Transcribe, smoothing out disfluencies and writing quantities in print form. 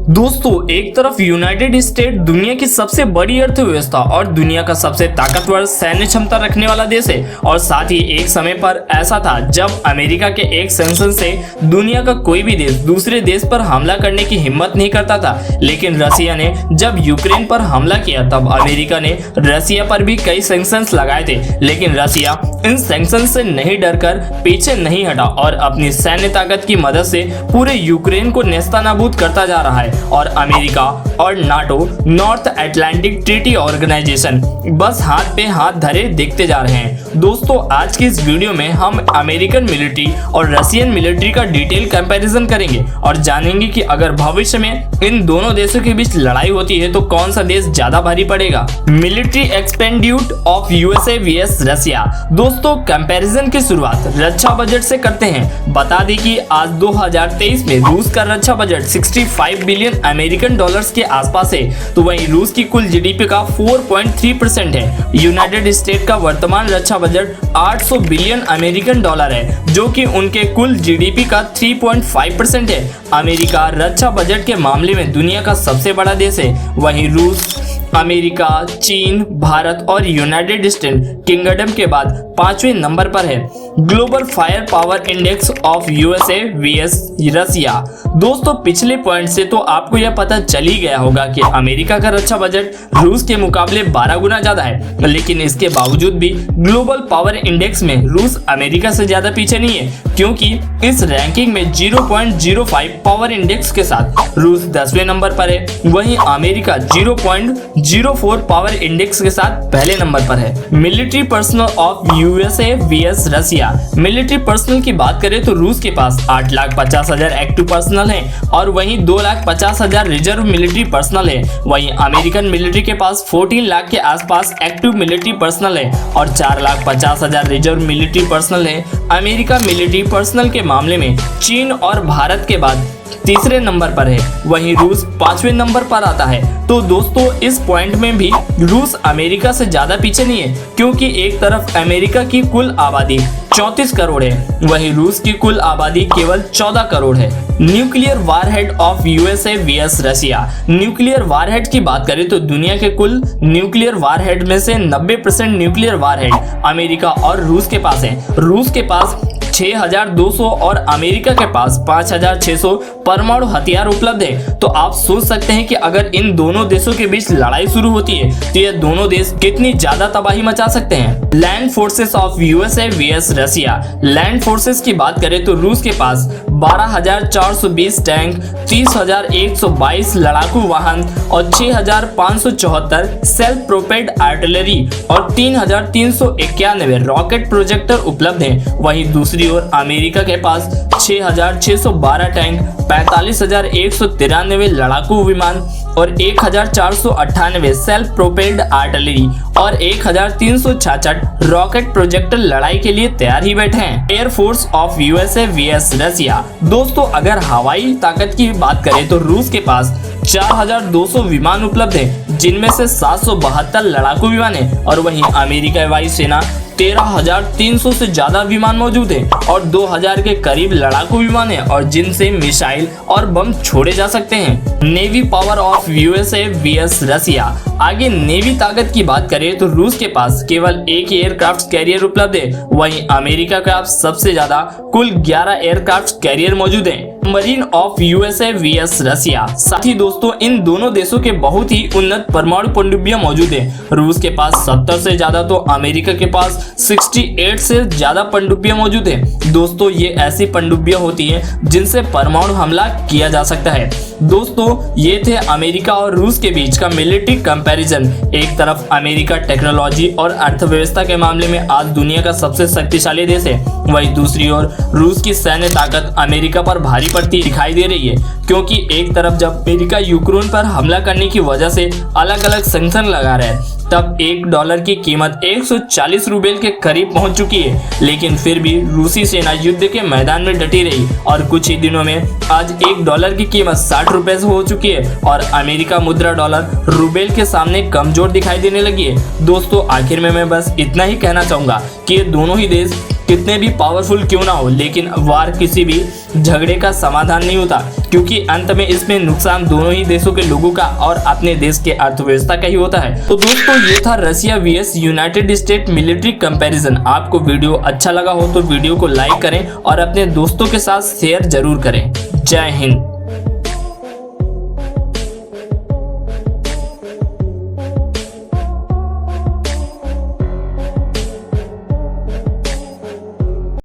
दोस्तों, एक तरफ यूनाइटेड स्टेट दुनिया की सबसे बड़ी अर्थव्यवस्था और दुनिया का सबसे ताकतवर सैन्य क्षमता रखने वाला देश है और साथ ही एक समय पर ऐसा था जब अमेरिका के एक सैंक्शन से दुनिया का कोई भी देश दूसरे देश पर हमला करने की हिम्मत नहीं करता था। लेकिन रसिया ने जब यूक्रेन पर हमला किया तब अमेरिका ने रसिया पर भी कई सैंक्शंस लगाए थे, लेकिन रसिया इन सैंक्शन से नहीं डरकर पीछे नहीं हटा और अपनी सैन्य ताकत की मदद से पूरे यूक्रेन को नेस्तनाबूद करता जा रहा है। और अमेरिका और NATO, North Atlantic Treaty Organization बस हाथ पे हाथ धरे देखते जा रहे हैं। दोस्तों, आज की इस वीडियो में हम अमेरिकन मिलिट्री और रशियन मिलिट्री का डिटेल कंपैरिजन करेंगे और जानेंगे कि अगर भविष्य में इन दोनों देशों के बीच लड़ाई होती है तो कौन सा देश ज्यादा भारी पड़ेगा। Military एक्सपेंडिट्यूर of USA vs Russia. दोस्तों, कंपैरिजन की शुरुआत रक्षा बजट से करते हैं। बता दें कि आज 2023 में रूस का रक्षा बजट 65 बिलियन अमेरिकन डॉलर्स के आसपास है, तो वहीं रूस की कुल जीडीपी का 4.3% है। यूनाइटेड स्टेट का वर्तमान रक्षा बजट 800 बिलियन अमेरिकन डॉलर है, जो कि उनके कुल जीडीपी का 3.5% है। अमेरिका रक्षा बजट के मामले में दुनिया का सबसे बड़ा देश है, वहीं रूस अमेरिका, चीन, भारत और यूनाइटेड स्टेट किंगडम के बाद 5वें नंबर पर है। Global fire power index of USA vs Russia. दोस्तों, पिछले पॉइंट से तो आपको यह पता चल ही गया होगा कि अमेरिका का रक्षा बजट रूस के मुकाबले 12 गुना ज्यादा है, लेकिन इसके बावजूद भी ग्लोबल पावर इंडेक्स में रूस अमेरिका से ज्यादा पीछे नहीं है, क्योंकि इस रैंकिंग में 0.05 पावर इंडेक्स के साथ रूस 10वें नंबर पर है, वहीं अमेरिका 0.04 पावर इंडेक्स के साथ पहले नंबर पर है। Military personnel of USA vs Russia. Military personnel की बात करें तो रूस के पास 8,50,000 एक्टिव पर्सनल हैं और वहीं 2,50,000 रिजर्व मिलिट्री पर्सनल है। वहीं अमेरिकन मिलिट्री के पास 14 लाख के आसपास एक्टिव मिलिट्री पर्सनल है और 4,50,000 रिजर्व मिलिट्री पर्सनल है। अमेरिका मिलिट्री पर्सनल के मामले में चीन और भारत के बाद तीसरे नंबर पर है, वहीं रूस 5वें नंबर पर आता है। तो दोस्तों, इस पॉइंट में भी रूस अमेरिका से ज्यादा पीछे नहीं है, क्योंकि एक तरफ अमेरिका की कुल आबादी 34 करोड़ है, वहीं रूस की कुल आबादी केवल 14 करोड़ है। Nuclear warhead of USA vs Russia. Nuclear warhead की बात करें तो दुनिया के कुल न्यूक्लियर वारहेड में से 90% न्यूक्लियर वारहेड अमेरिका और रूस के पास है। रूस के पास 6,200 और अमेरिका के पास 5,600 परमाणु हथियार उपलब्ध है। तो आप सोच सकते हैं कि अगर इन दोनों देशों के बीच लड़ाई शुरू होती है तो ये दोनों देश कितनी ज्यादा तबाही मचा सकते हैं। Land forces of USA vs Russia. Land forces की बात करें तो रूस के पास 12,420 टैंक, 30,122 लड़ाकू वाहन और 6,574 सेल्फ प्रोपेल्ड आर्टिलरी और 3,391 रॉकेट प्रोजेक्टर उपलब्ध हैं। वहीं दूसरी और अमेरिका के पास 6,612 टैंक, 45,193 लड़ाकू विमान और 1,498 सेल्फ प्रोपेल्ड आर्टिलरी और 1,366 रॉकेट प्रोजेक्टर लड़ाई के लिए तैयार ही बैठे हैं। Air force of USA vs Russia. दोस्तों, अगर हवाई ताकत की बात करें तो रूस के पास 4,200 विमान उपलब्ध है, जिनमें से 772 लड़ाकू विमान है और वहीं अमेरिका वायुसेना 13,300 से ज्यादा विमान मौजूद है और 2,000 के करीब लड़ाकू विमान है और जिनसे मिसाइल और बम छोड़े जा सकते हैं। Navy power of USA vs Russia. आगे नेवी ताकत की बात करें तो रूस के पास केवल एक एयरक्राफ्ट कैरियर उपलब्ध है, वहीं अमेरिका का सबसे ज्यादा कुल 11 एयरक्राफ्ट कैरियर मौजूद है। मरीन ऑफ यूएसए वीएस रसिया। साथ ही दोस्तों, इन दोनों देशों के बहुत ही उन्नत परमाणु पनडुब्बियां मौजूद है। रूस के पास 70 से ज्यादा तो अमेरिका के पास 68 से ज्यादा पनडुब्बियां मौजूद है। दोस्तों, ये ऐसी पनडुब्बियां होती हैं जिनसे परमाणु हमला किया जा सकता है। दोस्तों, ये थे अमेरिका और रूस के बीच का मिलिट्री कंपैरिजन। एक तरफ अमेरिका टेक्नोलॉजी और अर्थव्यवस्था के मामले में आज दुनिया का सबसे शक्तिशाली देश है, वहीं दूसरी ओर रूस की सैन्य ताकत अमेरिका पर भारी पड़ती दिखाई दे रही है, क्योंकि एक तरफ जब अमेरिका यूक्रेन पर हमला करने की वजह से अलग अलग सैंक्शन लगा रहा है, तब $1 की कीमत 140 रूबेल के करीब पहुंच चुकी है, लेकिन फिर भी रूसी सेना युद्ध के मैदान में डटी रही और कुछ ही दिनों में आज $1 की कीमत 60 रुपए से हो चुकी है और अमेरिका मुद्रा डॉलर रूबेल के सामने कमजोर दिखाई देने लगी है। दोस्तों, आखिर में मैं बस इतना ही कहना चाहूंगा कि ये दोनों ही देश कितने भी पावरफुल क्यों ना हो, लेकिन वार किसी भी झगड़े का समाधान नहीं होता, क्योंकि अंत में इसमें नुकसान दोनों ही देशों के लोगों का और अपने देश के अर्थव्यवस्था का ही होता है। तो दोस्तों ये था Russia vs United State military comparison. आपको वीडियो अच्छा लगा हो तो वीडियो को लाइक करें और अपने दोस्तों के साथ शेयर जरूर करें। जय हिंद।